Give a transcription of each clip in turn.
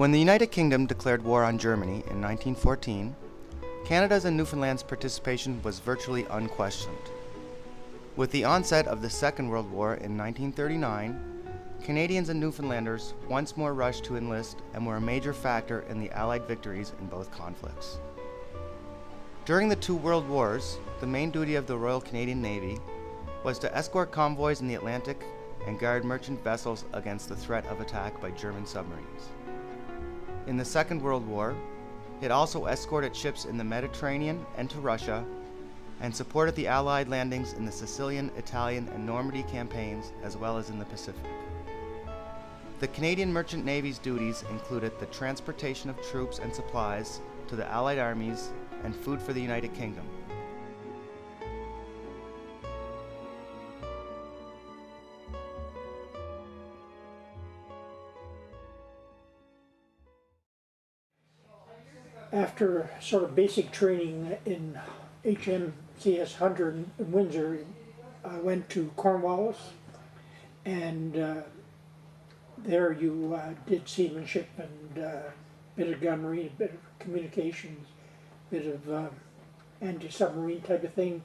When the United Kingdom declared war on Germany in 1914, Canada's and Newfoundland's participation was virtually unquestioned. With the onset of the Second World War in 1939, Canadians and Newfoundlanders once more rushed to enlist and were a major factor in the Allied victories in both conflicts. During the two World Wars, the main duty of the Royal Canadian Navy was to escort convoys in the Atlantic and guard merchant vessels against the threat of attack by German submarines. In the Second World War, it also escorted ships in the Mediterranean and to Russia, and supported the Allied landings in the Sicilian, Italian, and Normandy campaigns, as well as in the Pacific. The Canadian Merchant Navy's duties included the transportation of troops and supplies to the Allied armies and food for the United Kingdom. After sort of basic training in HMCS Hunter in Windsor, I went to Cornwallis, and there you did seamanship and a bit of gunnery, a bit of communications, a bit of anti-submarine type of thing,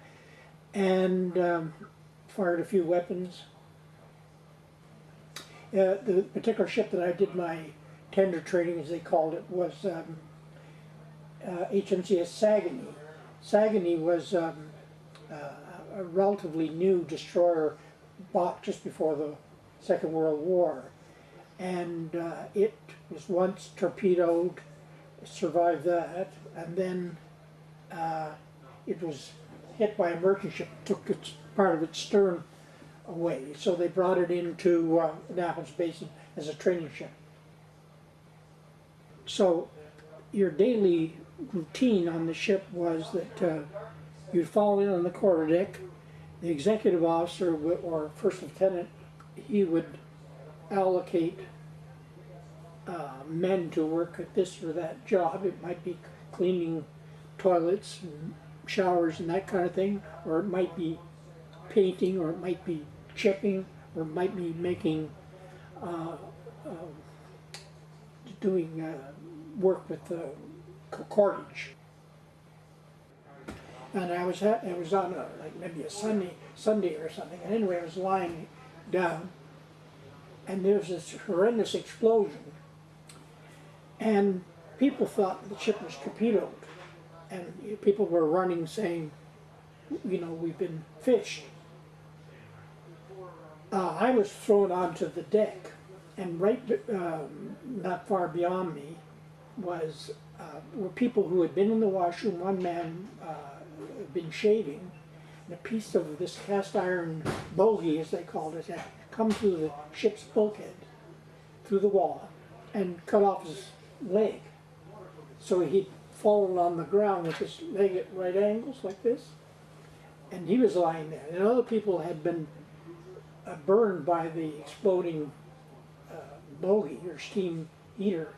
and fired a few weapons. The particular ship that I did my tender training, as they called it, was HMCS Saguenay. Saguenay was a relatively new destroyer bought just before the Second World War, and it was once torpedoed, survived that, and then it was hit by a merchant ship, took part of its stern away, so they brought it into Annapolis Basin as a training ship. So your daily routine on the ship was that you'd fall in on the quarterdeck. The executive officer or first lieutenant, he would allocate men to work at this or that job. It might be cleaning toilets and showers and that kind of thing, or it might be painting, or it might be chipping, or it might be making doing work with cordage. And I was on like maybe a Sunday or something, and anyway I was lying down, and there was this horrendous explosion, and people thought the ship was torpedoed, and people were running saying, you know, we've been fished. I was thrown onto the deck, and right not far beyond me were people who had been in the washroom. One man had been shaving, and a piece of this cast iron bogey, as they called it, had come through the ship's bulkhead, through the wall, and cut off his leg. So he'd fallen on the ground with his leg at right angles like this, and he was lying there. And other people had been burned by the exploding bogey or steam heater.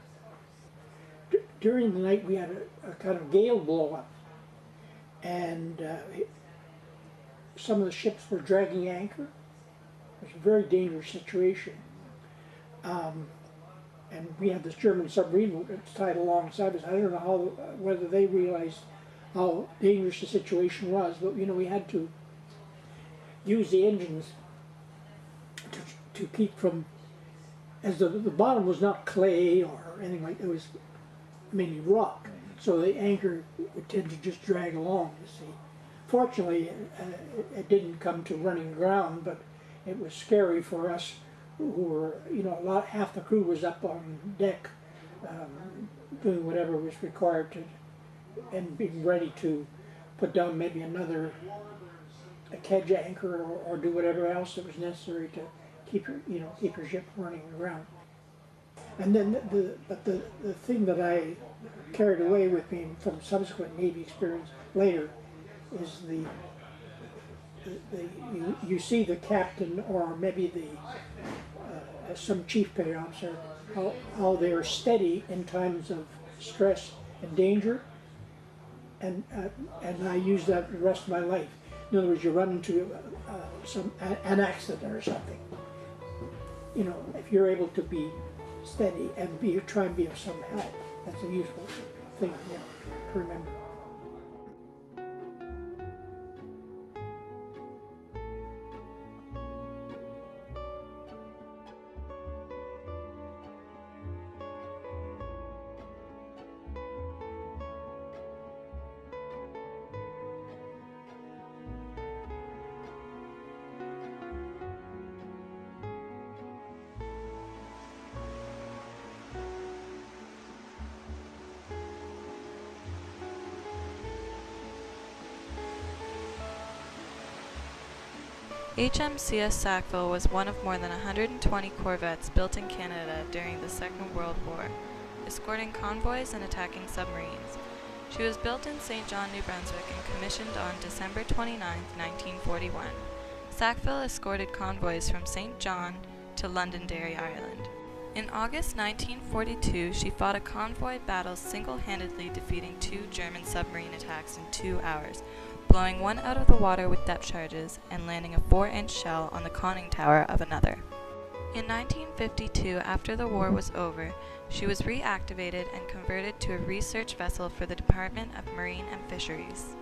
During the night we had a kind of gale blow up, and some of the ships were dragging anchor. It was a very dangerous situation. And we had this German submarine that's tied alongside us. I don't know whether they realized how dangerous the situation was, but you know, we had to use the engines to keep from, as the bottom was not clay or anything like that, it was mainly rock, so the anchor would tend to just drag along, you see. Fortunately, it didn't come to running ground, but it was scary for us who were, you know, half the crew was up on deck doing whatever was required to, and being ready to put down maybe a kedge anchor or do whatever else that was necessary to keep your ship running around. And then the thing that I carried away with me from subsequent Navy experience later is you see the captain or maybe some chief petty officer, how they are steady in times of stress and danger, and I use that the rest of my life. In other words, you run into an accident or something. You know, if you're able to be steady and try and be of some help. That's a useful thing, to remember. HMCS Sackville was one of more than 120 corvettes built in Canada during the Second World War, escorting convoys and attacking submarines. She was built in St. John, New Brunswick and commissioned on December 29, 1941. Sackville escorted convoys from St. John to Londonderry, Ireland. In August 1942, she fought a convoy battle single-handedly, defeating 2 German submarine attacks in 2 hours, blowing one out of the water with depth charges and landing a 4-inch shell on the conning tower of another. In 1952, after the war was over, she was reactivated and converted to a research vessel for the Department of Marine and Fisheries.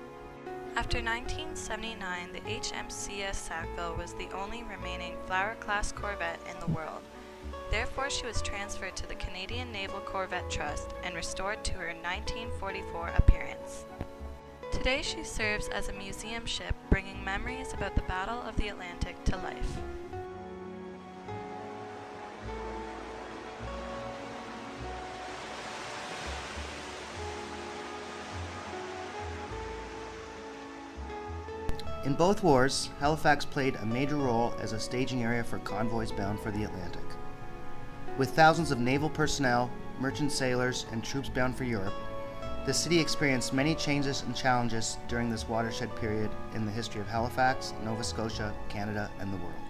After 1979, the HMCS Sackville was the only remaining Flower-class corvette in the world. Therefore, she was transferred to the Canadian Naval Corvette Trust and restored to her 1944 appearance. Today she serves as a museum ship, bringing memories about the Battle of the Atlantic to life. In both wars, Halifax played a major role as a staging area for convoys bound for the Atlantic. With thousands of naval personnel, merchant sailors, and troops bound for Europe, the city experienced many changes and challenges during this watershed period in the history of Halifax, Nova Scotia, Canada, and the world.